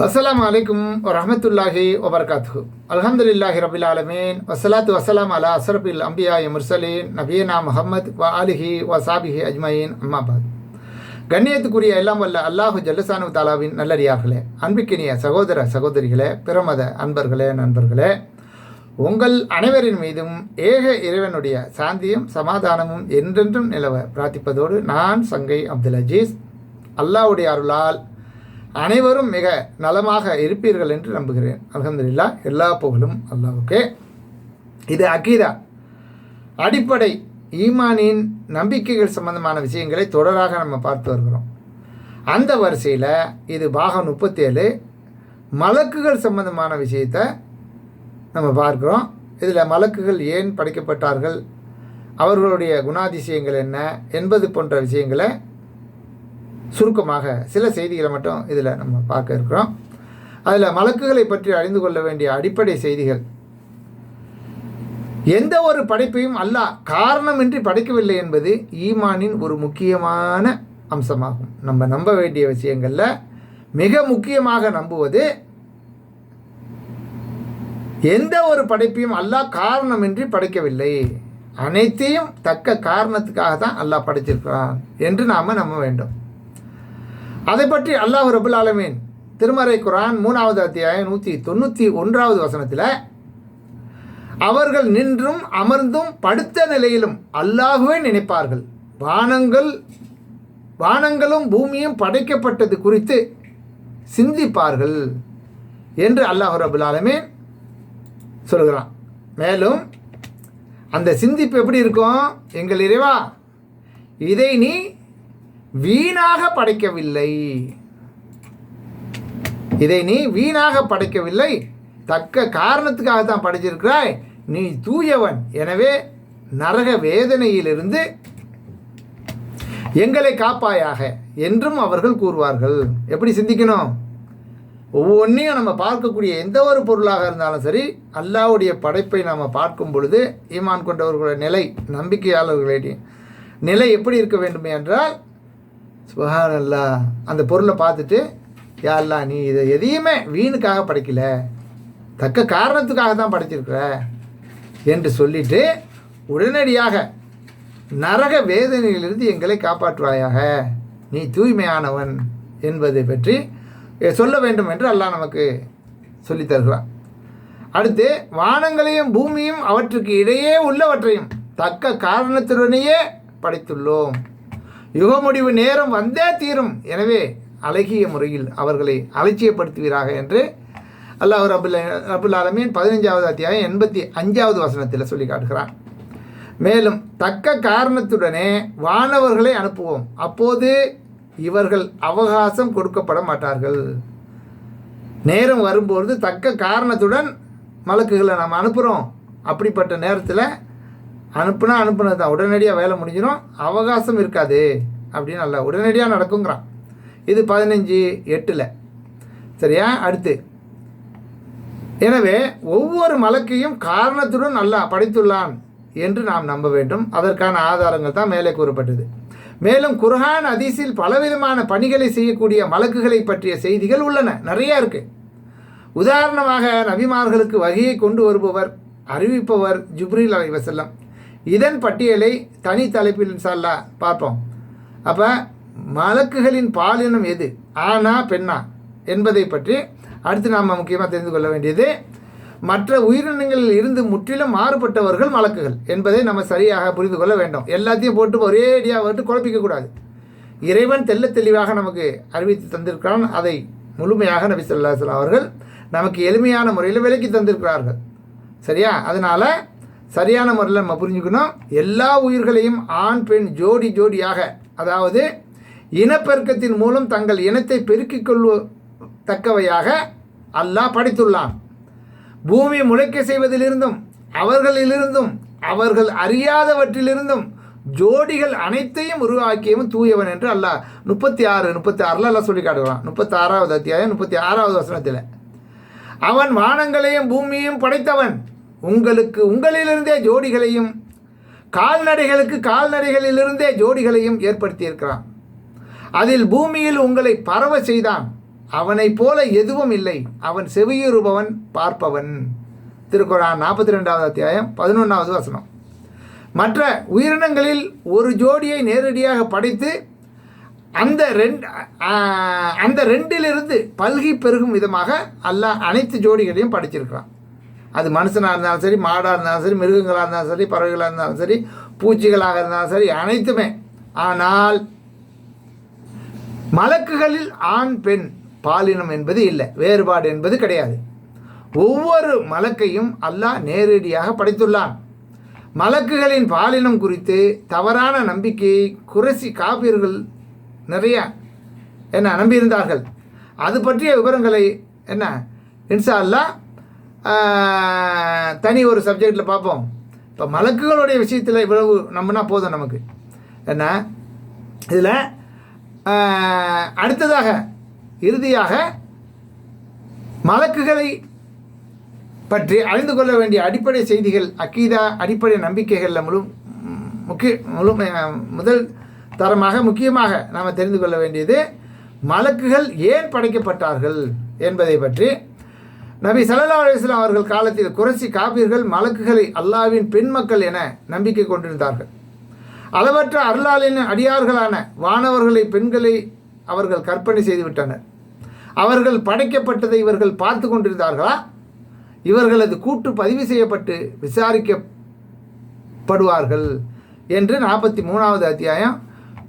அஸ்ஸலாமு அலைக்கும் வரஹ்மத்துல்லாஹி வபரகாத்துஹு. அல்ஹம்துலில்லாஹி ரபில் ஆலமீன். வஸ்ஸலாத்து வஸ்ஸலாம் அலா அஸ்ரஃபில் அம்பியாஇ முர்சலீன் நபியனா முஹம்மத் வ ஆலிஹி வ ஸஹ்பிஹி அஜ்மஈன். அம்மா பாத். கண்ணியத்துக்குரிய எல்லாம் வல்ல அல்லாஹு ஜல்லசானு தாலாவின் நல்லடியார்களே, அன்பிக்கினிய சகோதர சகோதரிகளே, பிரமத அன்பர்களே, நண்பர்களே, உங்கள் அனைவரின் மீதும் ஏக இறைவனுடைய சாந்தியும் சமாதானமும் என்றென்றும் நிலவ பிரார்த்திப்பதோடு நான் சங்கை அப்துல் அஜீஸ். அல்லாஹ்வுடைய அருளால் அனைவரும் மிக நலமாக இருப்பீர்கள் என்று நம்புகிறேன். அல்ஹம்துலில்லாஹ், எல்லா புகழும் அல்லாஹ்வுக்கே. இது அகீதா, அடிப்படை ஈமானின் நம்பிக்கைகள் சம்பந்தமான விஷயங்களை தொடராக நம்ம பார்த்து வருகிறோம். அந்த வரிசையில் இது பாகம் 37 மலக்குகள் சம்பந்தமான விஷயத்தை நம்ம பார்க்குறோம். இதில் மலக்குகள் ஏன் படைக்கப்பட்டார்கள், அவர்களுடைய குணாதிசயங்கள் என்ன என்பது போன்ற விஷயங்களை சுருக்கமாக சில செய்திகளை மட்டும் இதில் நம்ம பார்க்க இருக்கிறோம். அதில் மலக்குகளை பற்றி அறிந்து கொள்ள வேண்டிய அடிப்படை செய்திகள்: எந்த ஒரு படைப்பையும் அல்லாஹ் காரணமின்றி படைக்கவில்லை என்பது ஈமானின் ஒரு முக்கியமான அம்சமாகும். நம்ம நம்ப வேண்டிய விஷயங்களில் மிக முக்கியமாக நம்புவது, எந்த ஒரு படைப்பையும் அல்லாஹ் காரணமின்றி படைக்கவில்லை, அனைத்தையும் தக்க காரணத்துக்காக தான் அல்லாஹ் படைச்சிருக்கிறான் என்று நாம் நம்ப வேண்டும். அதை பற்றி அல்லாஹ் ரபுல் ஆலமீன் திருமறை குர்ஆன் 3வது அத்தியாயம் 191வது வசனத்தில், அவர்கள் நின்றும் அமர்ந்தும் படுத்த நிலையிலும் அல்லாஹுவே நினைப்பார்கள், வானங்களும் பூமியும் படைக்கப்பட்டது குறித்து சிந்திப்பார்கள் என்று அல்லாஹ் ரபுல் ஆலமீன் சொல்கிறான். மேலும் அந்த சிந்திப்பு எப்படி இருக்கும்? எங்கள் இறைவா, இதை நீ வீணாக படைக்கவில்லை, தக்க காரணத்துக்காக தான் படைச்சிருக்கிறாய், நீ தூயவன், எனவே நரக வேதனையிலிருந்து எங்களை காப்பாயாக என்றும் அவர்கள் கூறுவார்கள். எப்படி சிந்திக்கணும்? ஒவ்வொன்றையும் நம்ம பார்க்கக்கூடிய எந்த ஒரு பொருளாக இருந்தாலும் சரி, அல்லாஹ்வுடைய படைப்பை நாம் பார்க்கும் பொழுது ஈமான் கொண்டவர்களுடைய நிலை, நம்பிக்கையாளர்களுடைய நிலை எப்படி இருக்க வேண்டும் என்றால், சுப்ஹானல்லாஹ், அந்த பொருளை பார்த்துட்டு, யா அல்லாஹ், நீ இதை எதையுமே வீணுக்காக படைக்கல, தக்க காரணத்துக்காக தான் படைச்சிருக்கிற என்று சொல்லிட்டு உடனடியாக நரக வேதனையிலிருந்து எங்களை காப்பாற்றுவாயாக, நீ தூய்மையானவன் என்பதை பற்றி சொல்ல வேண்டும் என்று அல்லாஹ் நமக்கு சொல்லித் தருகிறான். அடுத்து, வானங்களையும் பூமியும் அவற்றுக்கு இடையே உள்ளவற்றையும் தக்க காரணத்துடனேயே படைத்துள்ளோம், யுக முடிவு நேரம் வந்தே தீரும், எனவே அழகிய முறையில் அவர்களை அலட்சியப்படுத்துவீராக என்று அல்லாஹ் ரபுல் ஆலமீன் 15வது அத்தியாயம் 85வது வசனத்தில் சொல்லி காட்டுகிறான். மேலும் தக்க காரணத்துடனே வானவர்களை அனுப்புவோம், அப்போது இவர்கள் அவகாசம் கொடுக்கப்பட மாட்டார்கள். நேரம் வரும்போது தக்க காரணத்துடன் மலக்குகளை நாம் அனுப்புகிறோம். அப்படிப்பட்ட நேரத்தில் அனுப்புனது தான், உடனடியாக வேலை முடிஞ்சிடும், அவகாசம் இருக்காது அப்படின்னு அல்ல, உடனடியாக நடக்குங்கிறான். இது 15:8. சரியா? அடுத்து, எனவே ஒவ்வொரு மலக்கையும் காரணத்துடன் அல்லாஹ் படைத்துள்ளான் என்று நாம் நம்ப வேண்டும். அதற்கான ஆதாரங்கள் தான் மேலே கூறப்பட்டது. மேலும் குர்ஆன் ஹதீஸில் பலவிதமான பணிகளை செய்யக்கூடிய மலக்குகளை பற்றிய செய்திகள் உள்ளன, நிறைய இருக்கு. உதாரணமாக, நபிமார்களுக்கு வகையை கொண்டு வருபவர், அறிவிப்பவர் ஜிப்ரீல் அலைஹிஸ்ஸலாம். இதன் பட்டியலை தனி தலைப்பில் இன்ஷா அல்லாஹ் பார்ப்போம். அப்போ மலக்குகளின் பாலினம் எது, ஆணா பெண்ணா என்பதை பற்றி அடுத்து நாம் முக்கியமாக தெரிந்து கொள்ள வேண்டியது, மற்ற உயிரினங்களில் இருந்து முற்றிலும் மாறுபட்டவர்கள் மலக்குகள் என்பதை நம்ம சரியாக புரிந்து கொள்ள வேண்டும். எல்லாத்தையும் போட்டு ஒரேடியாக குழப்பிக்கக்கூடாது. இறைவன் தெள்ள தெளிவாக நமக்கு அறிவித்து தந்திருக்கிறான். அதை முழுமையாக நபி ஸல்லல்லாஹு அலைஹி வஸல்லம் அவர்கள் நமக்கு எளிமையான முறையில் விளக்கி தந்திருக்கிறார்கள். சரியா? அதனால் சரியான முறையில் நம்ம புரிஞ்சுக்கணும். எல்லா உயிர்களையும் ஆண் பெண் ஜோடியாக, அதாவது இனப்பெருக்கத்தின் மூலம் தங்கள் இனத்தை பெருக்கிக் கொள்ளத்தக்கவையாக அல்லாஹ் படைத்துள்ளான். பூமி முளைக்க செய்வதிலிருந்தும் அவர்களிலிருந்தும் அவர்கள் அறியாதவற்றிலிருந்தும் ஜோடிகள் அனைத்தையும் உருவாக்கியவன் தூயவன் என்று அல்லாஹ் 36 எல்லாம் சொல்லி காட்டுகிறான். 36வது அத்தியாயம் 36வது வசனத்தில், அவன் வானங்களையும் பூமியையும் படைத்தவன், உங்களிலிருந்தே ஜோடிகளையும் கால்நடைகளிலிருந்தே ஜோடிகளையும் ஏற்படுத்தியிருக்கிறான். அதில் பூமியில் உங்களை பரவ செய்தான், அவனைப் போல எதுவும் இல்லை, அவன் செவியுறுபவன் பார்ப்பவன். திருக்குர்ஆன் 42வது அத்தியாயம் 11வது வசனம். மற்ற உயிரினங்களில் ஒரு ஜோடியை நேரடியாக படைத்து அந்த ரெண்டிலிருந்து பல்கி பெருகும் விதமாக அல்லாஹ் அனைத்து ஜோடிகளையும் படைச்சிருக்கிறான். அது மனுஷனாக இருந்தாலும் சரி, மாடாக இருந்தாலும் சரி, மிருகங்களாக இருந்தாலும் சரி, பறவைகளாக இருந்தாலும் சரி, பூச்சிகளாக இருந்தாலும் சரி, அனைத்துமே. ஆனால் மலக்குகளில் ஆண் பெண் பாலினம் என்பது இல்லை, வேறுபாடு என்பது கிடையாது. ஒவ்வொரு மலக்கையும் அல்லாஹ் நேரடியாக படைத்துள்ளான். மலக்குகளின் பாலினம் குறித்து தவறான நம்பிக்கையை குறைசி காபிர்கள் நிறைய நம்பியிருந்தார்கள். அது பற்றிய விவரங்களை இன்ஷா அல்லாஹ் தனி ஒரு சப்ஜெக்டில் பார்ப்போம். இப்போ மலக்குகளுடைய விஷயத்தில் இவ்வளவு நம்பினா போதும் நமக்கு. இதில் அடுத்ததாக இறுதியாக மலக்குகளை பற்றி அறிந்து கொள்ள வேண்டிய அடிப்படை செய்திகள், அக்கீதா அடிப்படை நம்பிக்கைகளில் முதல் தரமாக முக்கியமாக நாம் தெரிந்து கொள்ள வேண்டியது மலக்குகள் ஏன் படைக்கப்பட்டார்கள் என்பதை பற்றி. நபி ஸல்லல்லாஹு அலைஹி வஸல்லம் அவர்கள் காலத்தில் குறைசி காபிர்கள் மலக்குகளை அல்லாஹ்வின் பெண் மக்கள் என நம்பிக்கை கொண்டிருந்தார்கள். அளவற்ற அருளாளின் அடியார்களான வானவர்களை பெண்களை அவர்கள் கற்பனை செய்துவிட்டனர். அவர்கள் படைக்கப்பட்டதை இவர்கள் பார்த்து கொண்டிருந்தார்களா? இவர்களது கூட்டு பதிவு செய்யப்பட்டு விசாரிக்கப்படுவார்கள் என்று 43வது அத்தியாயம்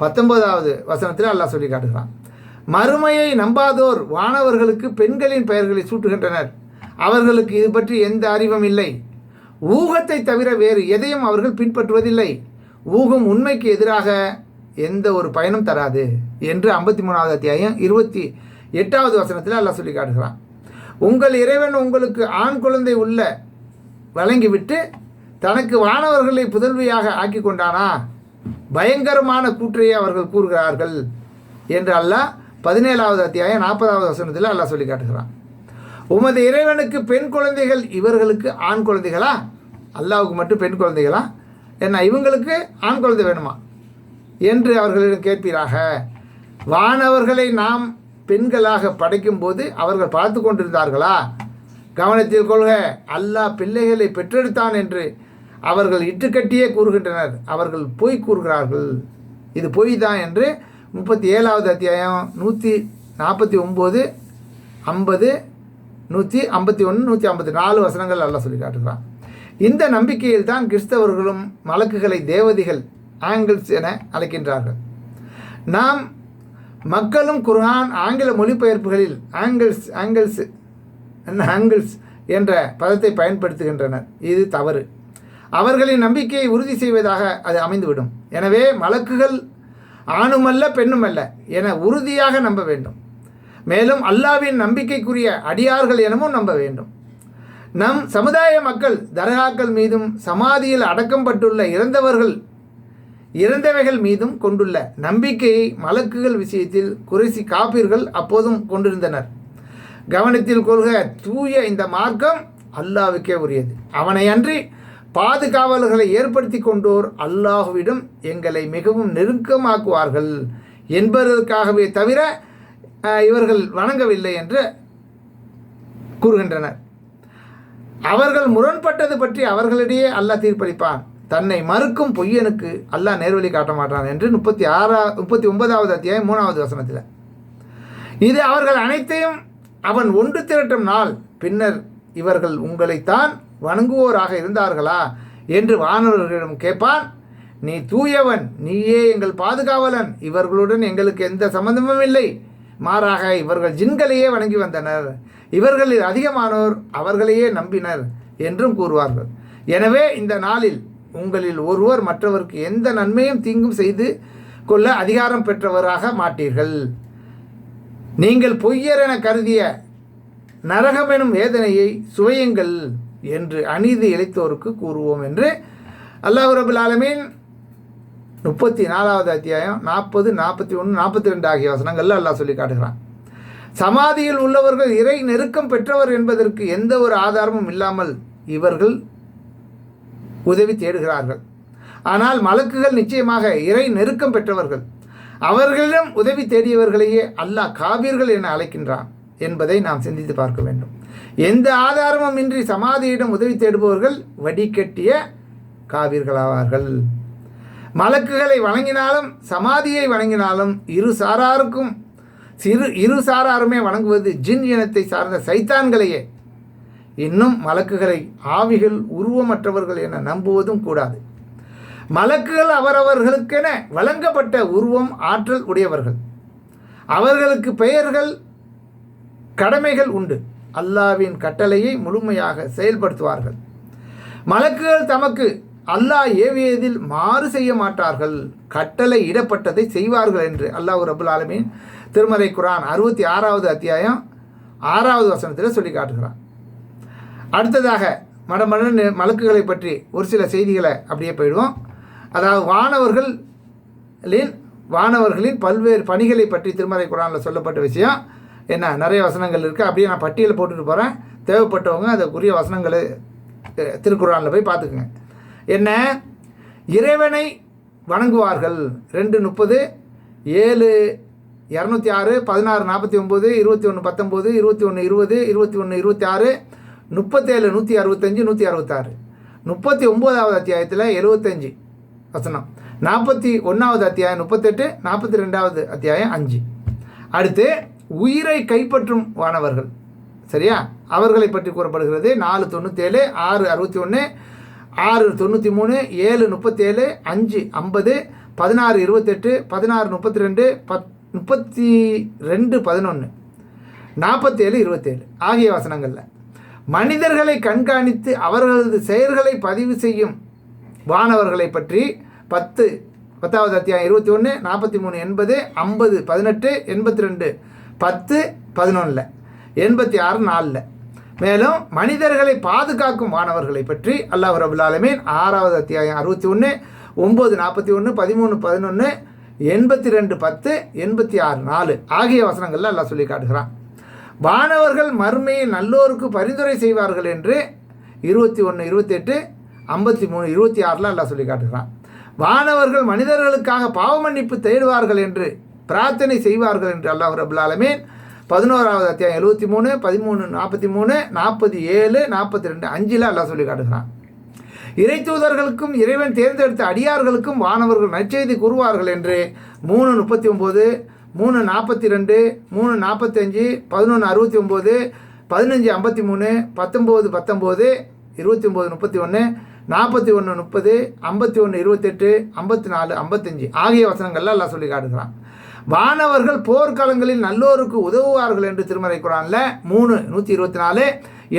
19வது வசனத்தில் அல்லாஹ் சொல்லி காட்டுகிறான். மறுமையை நம்பாதோர் வானவர்களுக்கு பெண்களின் பெயர்களை சூட்டுகின்றனர். அவர்களுக்கு இது பற்றி எந்த அறிவும் இல்லை. ஊகத்தை தவிர வேறு எதையும் அவர்கள் பின்பற்றுவதில்லை. ஊகம் உண்மைக்கு எதிராக எந்த ஒரு பயனும் தராது என்று 53வது அத்தியாயம் 28வது வசனத்தில் அல்லாஹ் சொல்லி காட்டுகிறான். உங்கள் இறைவன் உங்களுக்கு ஆண் குழந்தை உள்ள வழங்கிவிட்டு தனக்கு வானவர்களை புதல்வியாக ஆக்கி கொண்டானா? பயங்கரமான கூற்றையே அவர்கள் கூறுகிறார்கள் என்று அல்லாஹ் 17வது அத்தியாயம் 40வது வசனத்தில் அல்லாஹ் சொல்லி காட்டுகிறான். உமது இறைவனுக்கு பெண் குழந்தைகள், இவர்களுக்கு ஆண் குழந்தைகளா? அல்லாஹ்வுக்கு மட்டும் பெண் குழந்தைகளா? இவங்களுக்கு ஆண் குழந்தை வேணுமா என்று அவர்களிடம் கேட்பீராக. வானவர்களை நாம் பெண்களாக படைக்கும்போது அவர்கள் பார்த்து கொண்டிருந்தார்களா? கவனத்தில் கொள்க, அல்லாஹ் பிள்ளைகளை பெற்றெடுத்தான் என்று அவர்கள் இட்டுக்கட்டியே கூறுகின்றனர். அவர்கள் பொய் கூறுகிறார்கள். இது பொய் தான் என்று 37வது அத்தியாயம் 149, 50, 151, 154 வசனங்கள் அல்லாஹ் சொல்லி காட்டுகிறான். இந்த நம்பிக்கையில் தான் கிறிஸ்தவர்களும் மலக்குகளை தேவதைகள், ஆங்கிள்ஸ் என அழைக்கின்றார்கள். நாம் மக்களும் குர்ஆன் ஆங்கில மொழிபெயர்ப்புகளில் ஆங்கிள்ஸ் என்ற பதத்தை பயன்படுத்துகின்றனர். இது தவறு. அவர்களின் நம்பிக்கையை உறுதி செய்வதாக அது அமைந்துவிடும். எனவே மலக்குகள் ஆணுமல்ல பெண்ணுமல்ல என உறுதியாக நம்ப வேண்டும். மேலும் அல்லாஹ்வின் நம்பிக்கைக்குரிய அடியார்கள் எனவும் நம்ப வேண்டும். நம் சமுதாய மக்கள் தர்காக்கள் மீதும் சமாதியில் அடக்கம் பட்டுள்ள இறந்தவைகள் மீதும் கொண்டுள்ள நம்பிக்கையை மலக்குகள் விஷயத்தில் குறைசி காபிர்கள் அப்போதும் கொண்டிருந்தனர். கவனத்தில் கொள்க, தூய இந்த மார்க்கம் அல்லாஹ்வுக்கே உரியது. அவனை அன்றி பாதுகாவலர்களை ஏற்படுத்தி கொண்டோர் அல்லாஹ்விடம் எங்களை மிகவும் நெருக்கமாக்குவார்கள் என்பதற்காகவே தவிர இவர்கள் வணங்கவில்லை என்று கூறுகின்றனர். அவர்கள் முரண்பட்டது பற்றி அவர்களிடையே அல்லாஹ் தீர்ப்பளிப்பான். தன்னை மறுக்கும் பொய்யனுக்கு அல்லாஹ் நேர்வழி காட்ட மாட்டான் என்று 39வது அத்தியாயம் 3வது வசனத்தில். இது அவர்கள் அனைத்தையும் அவன் ஒன்று திரட்டும் நாள். பின்னர் இவர்கள் உங்களைத்தான் வணங்குவோராக இருந்தார்களா என்று வானவர்களிடம் கேட்பான். நீ தூயவன், நீயே எங்கள் பாதுகாவலன், இவர்களுடன் எங்களுக்கு எந்த சம்பந்தமும் இல்லை. மாறாக இவர்கள் ஜின்களையே வணங்கி வந்தனர். இவர்களில் அதிகமானோர் அவர்களையே நம்பினர் என்றும் கூறுவார்கள். எனவே இந்த நாளில் உங்களில் ஒருவர் மற்றவருக்கு எந்த நன்மையும் தீங்கும் செய்து கொள்ள அதிகாரம் பெற்றவராக மாட்டீர்கள். நீங்கள் பொய்யர் என கருதிய நரகமெனும் வேதனையை சுவையுங்கள் என்று அநீதி இழைத்தோருக்கு கூறுவோம் என்று அல்லாஹ் ரபுல் ஆலமீன் 34வது அத்தியாயம் 40, 41, 42 ஆகிய வசனங்களில் அல்லாஹ் சொல்லி காட்டுகிறான். சமாதியில் உள்ளவர்கள் இறை நெருக்கம் பெற்றவர் என்பதற்கு எந்த ஒரு ஆதாரமும் இல்லாமல் இவர்கள் உதவி தேடுகிறார்கள். ஆனால் மலக்குகள் நிச்சயமாக இறை நெருக்கம் பெற்றவர்கள். அவர்களிடம் உதவி தேடியவர்களையே அல்லாஹ் காபீர்கள் என அழைக்கின்றான் என்பதை நாம் சிந்தித்து பார்க்க வேண்டும். எந்த ஆதாரமும் இன்றி சமாதியிடம் உதவி தேடுபவர்கள் வடிகட்டிய காபீர்களாவார்கள். மலக்குகளை வணங்கினாலும் சமாதியை வணங்கினாலும் இரு சாராருமே வணங்குவது ஜின் இனத்தை சார்ந்த சைத்தான்களையே. இன்னும் மலக்குகளை ஆவிகள் உருவமற்றவர்கள் என நம்புவதும் கூடாது. மலக்குகள் அவரவர்களுக்கென வழங்கப்பட்ட உருவம் ஆற்றல் உடையவர்கள். அவர்களுக்கு பெயர்கள் கடமைகள் உண்டு. அல்லாவின் கட்டளையை முழுமையாக செயல்படுத்துவார்கள். மலக்குகள் தமக்கு அல்லாஹ் ஏவியதில் மாறு செய்ய மாட்டார்கள். கட்டளை இடப்பட்டதை செய்வார்கள் என்று அல்லாஹ் ரப்புல் ஆலமீன் திருமறை குர்ஆன் 66வது அத்தியாயம் 6வது வசனத்தில் சொல்லி காட்டுகிறான். அடுத்ததாக மலக்குகளை பற்றி ஒரு சில செய்திகளை அப்படியே போயிடுவோம். அதாவது வானவர்களின் பல்வேறு பணிகளை பற்றி திருமறை குர்ஆனில் சொல்லப்பட்ட விஷயம் என்ன, நிறைய வசனங்கள் இருக்குது. அப்படியே நான் பட்டியலில் போட்டுட்டு போகிறேன். தேவைப்பட்டவங்க அதற்குரிய வசனங்களை திருக்குர்ஆனில் போய் பார்த்துக்குங்க. என்ன, இறைவனை வணங்குவார்கள் 2:30, 7:206, 16:49, 21:19, 21:20, 21:26, 37:165, 166, 39வது அத்தியாயத்தில் 75 வசனம், 41வது அத்தியாயம் 38, 42வது அத்தியாயம் 5. அடுத்து உயிரை கைப்பற்றும் வானவர்கள், சரியா, அவர்களை பற்றி கூறப்படுகிறது. 4:97, 6:61, 6:93, 7:37, 5:50, 16:28, 16:32, 32:11, 47:27 ஆகிய வசனங்களில் மனிதர்களை கண்காணித்து அவர்களது செயல்களை பதிவு செய்யும் வானவர்களை பற்றி 10வது அத்தியாயம் 21, 43, 80, 50, 18, 82, 10, 11, 86, 4. மேலும் மனிதர்களை பாதுகாக்கும் வானவர்களை பற்றி அல்லாஹ் ரப்புல் ஆலமீன் 6வது அத்தியாயம் 61, 9, 41, 13, 11, 82, 10, 86, 4 ஆகிய வசனங்களில் அல்லாஹ் சொல்லி காட்டுகிறான். வானவர்கள் மறுமையை நல்லோருக்கு பரிந்துரை செய்வார்கள் என்று 21, 28, 53, 26 அல்லாஹ் சொல்லி காட்டுகிறான். வானவர்கள் மனிதர்களுக்காக பாவ மன்னிப்பு தேடுவார்கள் என்று பிரார்த்தனை செய்வார்கள் என்று அல்லாஹ் ரப்புல் ஆலமீன் 11வது அத்தியாயம் 73, 13, 43, 47, 42, 5 அல்லாஹ் சொல்லி காட்டுகிறான். இறை தூதர்களுக்கும் இறைவன் தேர்ந்தெடுத்த அடியார்களுக்கும் வானவர்கள் நற்செய்தி கூறுவார்கள் என்று 3:39, 3:42, 3:45, 11:69, 15:53, 19:19, 29:31, 41:30, 51:28, 54, 55 ஆகிய வசனங்கள்ல அல்லாஹ் சொல்லி காட்டுகிறான். வானவர்கள் போர்க்களங்களில் நல்லோருக்கு உதவுவார்கள் என்று திருமறை குர்ஆனில் 3:124,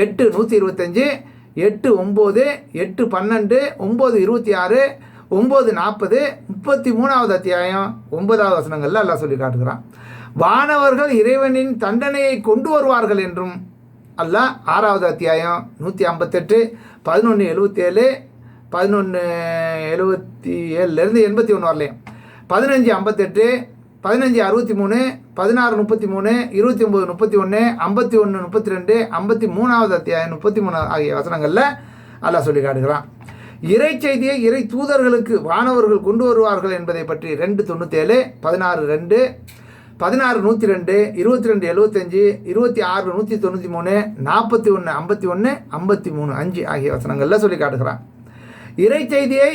8:125, 8:9, 8:12, 9:26, 9:40, 33வது அத்தியாயம் 9வது வசனங்களில் அல்லாஹ் சொல்லி காட்டுகிறான். வானவர்கள் இறைவனின் தண்டனையை கொண்டு வருவார்கள் என்றும் அல்லாஹ் 6வது அத்தியாயம் 158, 11:77, 11:77 81 வரலையும், 15:58, 15:63, 16:33, 29:31, 51:32, 53வது அத்தியாயம் 33 ஆகிய வசனங்களில் அல்லாஹ் சொல்லி காட்டுகிறான். இறை செய்தியை இறை தூதர்களுக்கு வானவர்கள் கொண்டு வருவார்கள் என்பதை பற்றி 2:97, 16:2, 16:102, 22:75, 26:193, 41:51, 53:5 ஆகிய வசனங்களில் சொல்லி காட்டுகிறான். இறை செய்தியை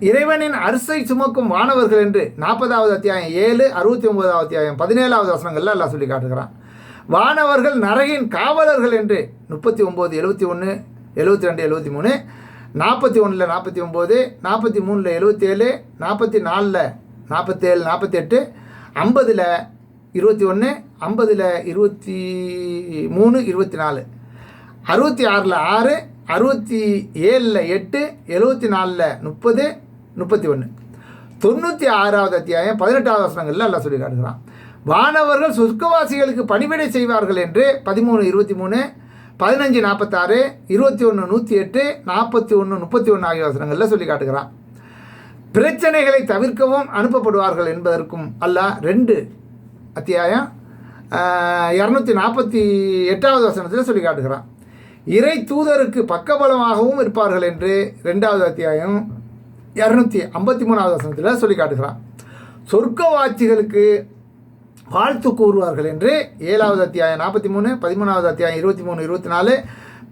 இறைவனின் அரிசை சுமக்கும் வானவர்கள் என்று 40வது அத்தியாயம் 7, 69வது அத்தியாயம் 17வது வசனங்களில் எல்லாம் சொல்லி காட்டுகிறான். வானவர்கள் நரகின் காவலர்கள் என்று 39, 71, 72, 73, 41, 49, 43, 77, 44, 47, 48, 50, 21, 50, 23, 24, 66, 6, 67, 8, 74, 30, 31, 96வது அத்தியாயம் 18வது வசனங்களில் எல்லாம் சொல்லி காட்டுகிறான். வானவர்கள் சொர்க்கவாசிகளுக்கு பணிவிடை செய்வார்கள் என்று 13, 23, 15, 46, 21, 108, 41, 31 ஆகிய வசனங்களில் சொல்லி காட்டுகிறான். பிரச்சனைகளை தவிர்க்கவும் அனுப்பப்படுவார்கள் என்பதற்கும் அல்லாஹ் 2 அத்தியாயம் 248வது வசனத்தில் சொல்லி காட்டுகிறான். இறை தூதருக்கு பக்கபலமாகவும் இருப்பார்கள் என்று 2வது அத்தியாயம் 253வது வசனத்தில் சொல்லி காட்டுகிறான். சொர்க்கவாசிகளுக்கு வாழ்த்து கூறுவார்கள் என்று 7வது அத்தியாயம் 43, 13வது அத்தியாயம் 23, 24,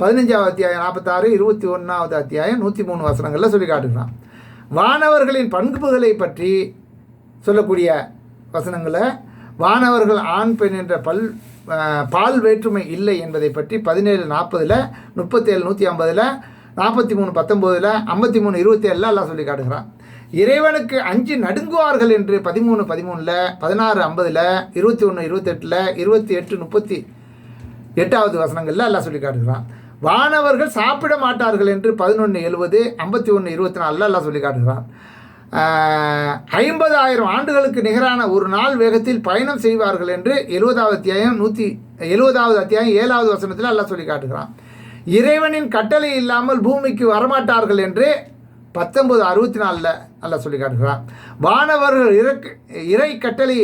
15வது அத்தியாயம் 46, 21வது அத்தியாயம் 103 வசனங்களில் சொல்லி காட்டுகிறான். வானவர்களின் பண்புகளை பற்றி சொல்லக்கூடிய வசனங்களை வானவர்கள் ஆண் பெண் என்ற பால் வேற்றுமை இல்லை என்பதை பற்றி 17:40, 37, 150, 43, 19, 53, 27 எல்லாம் சொல்லி காட்டுகிறான். இறைவனுக்கு அஞ்சு நடுங்குவார்கள் என்று 13, 13, 16, 50, 21, 28, 28, 38வது வசனங்களில் எல்லாம் சொல்லி காட்டுகிறான். வானவர்கள் சாப்பிட மாட்டார்கள் என்று 11, 70, 51, 24 எல்லாம் சொல்லி காட்டுகிறான். 50,000 ஆண்டுகளுக்கு நிகரான ஒரு நாள் வேகத்தில் பயணம் செய்வார்கள் என்று 70வது அத்தியாயம் 7வது வசனத்தில் எல்லாம் சொல்லி காட்டுகிறான். இறைவனின் கட்டளை இல்லாமல் பூமிக்கு வரமாட்டார்கள் என்று 19:64 அல்ல சொல்லி காட்டுகிறான். வானவர்கள் இறை கட்டளையை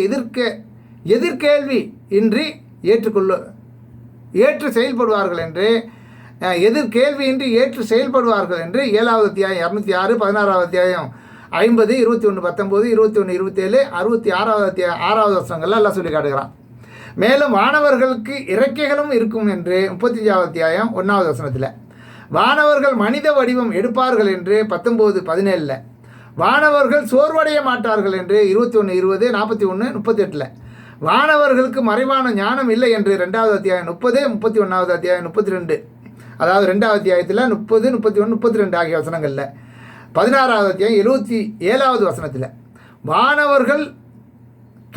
எதிர்கேள்வி இன்றி ஏற்று செயல்படுவார்கள் என்று எதிர்கேள்வியின்றி ஏற்று செயல்படுவார்கள் என்று 7வது அத்தியாயம் 206, 16வது அத்தியாயம் 50, 21, 19, 21, 27, 66வது அத்தியாயம் 6வது வசனங்கள்ல எல்லாம் சொல்லி காட்டுகிறான். மேலும் வானவர்களுக்கு இறக்கைகளும் இருக்கும் என்று 35வது அத்தியாயம் 1வது வசனத்தில். வானவர்கள் மனித வடிவம் எடுப்பார்கள் என்று 19, 17. வானவர்கள் சோர்வடைய மாட்டார்கள் என்று 21, 20, 41, 38. வானவர்களுக்கு மறைவான ஞானம் இல்லை என்று 2வது அத்தியாயம் 30, 31வது அத்தியாயம் 32, அதாவது 2வது அத்தியாயத்தில் 30, 31, 32 ஆகிய வசனங்களில். 16வது அத்தியாயம் 77வது வசனத்தில் வானவர்கள்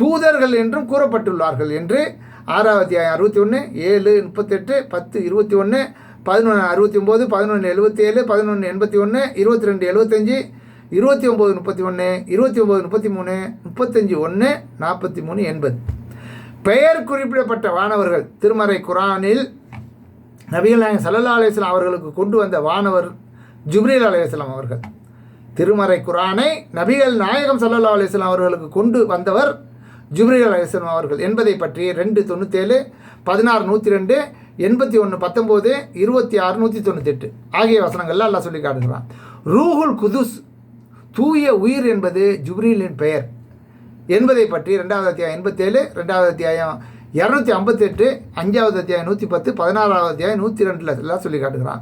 தூதர்கள் என்றும் கூறப்பட்டுள்ளார்கள் என்று 6வது அத்தியாயம் 61, 7, 38, 10, 21, 11, 69, 11, 77, 11, 81, 22, 75, 29, 31, 29, 33, 35, 1, 43, 80. பெயர் குறிப்பிடப்பட்ட வானவர்கள் திருமறை குரானில் நபிகள் நாயகம் ஸல்லல்லாஹு அலைஹி வஸல்லம் அவர்களுக்கு கொண்டு வந்த வானவர் ஜிப்ரீல் அலைஹிஸ்ஸலாம் அவர்கள். திருமறை குரானை நபிகள் நாயகம் ஸல்லல்லாஹு அலைஹி வஸல்லம் அவர்களுக்கு கொண்டு வந்தவர் ஜிப்ரீல் அலைஹிஸ்ஸலாம் அவர்கள் என்பதை பற்றி 2:97, 16:102, 81, 19, 26, 198 ஆகிய வசனங்கள்ல அல்லாஹ் சொல்லி காட்டுகிறான். ரூஹுல் குதுஸ் தூய உயிர் என்பது ஜிப்ரீலின் பெயர் என்பதை பற்றி 2வது அத்தியாயம் 87, 2வது அத்தியாயம் 258, 5வது அத்தியாயம் 110, 16வது அத்தியாயம் 102 எல்லாம் சொல்லி காட்டுகிறான்.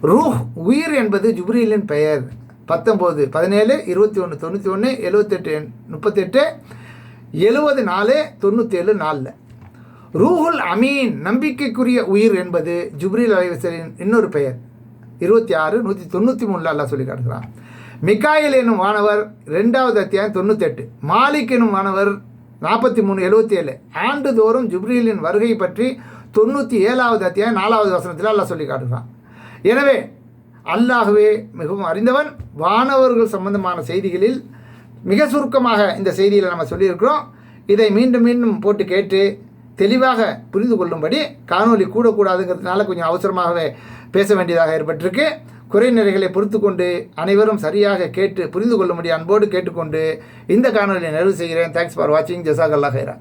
ரூஹ் உயிர் என்பது ஜிப்ரீலின் பெயர் 19, 17, 21, 91, 78, 38, 74, 97, 4. ரூஹுல் அமீன் நம்பிக்கைக்குரிய உயிர் என்பது ஜிப்ரீல் அலைஹிஸ்ஸலாமின் இன்னொரு பெயர் 26, 193 அல்லாஹ் சொல்லி காட்டுகிறான். மிகாயில் எனும் வானவர் 2வது அத்தியாயம் 98, மாலிக் எனும் வானவர் 43, 77. ஆண்டுதோறும் ஜிப்ரீலின் வருகை பற்றி 97வது அத்தியாயம் 4வது வசனத்தில் அல்லாஹ் சொல்லி காட்டுகிறான். எனவே அல்லாஹ்வே மிகவும் அறிந்தவன். வானவர்கள் சம்பந்தமான செய்திகளில் மிக சுருக்கமாக இந்த செய்தியில் நம்ம சொல்லியிருக்கிறோம். இதை மீண்டும் மீண்டும் போட்டு கேட்டு தெளிவாக புரிந்து கொள்ளும்படி காணொலி கூடக்கூடாதுங்கிறதுனால கொஞ்சம் அவசரமாகவே பேச வேண்டியதாக ஏற்பட்டிருக்கு. குறை நிறைகளை பொறுத்து கொண்டு அனைவரும் சரியாக கேட்டு புரிந்து கொள்ளும்படி அன்போடு கேட்டுக்கொண்டு இந்த காணொலியை நிறைவு செய்கிறேன். தேங்க்ஸ் ஃபார் வாட்சிங். ஜஸாக்கல்லாஹ் ஹைரா.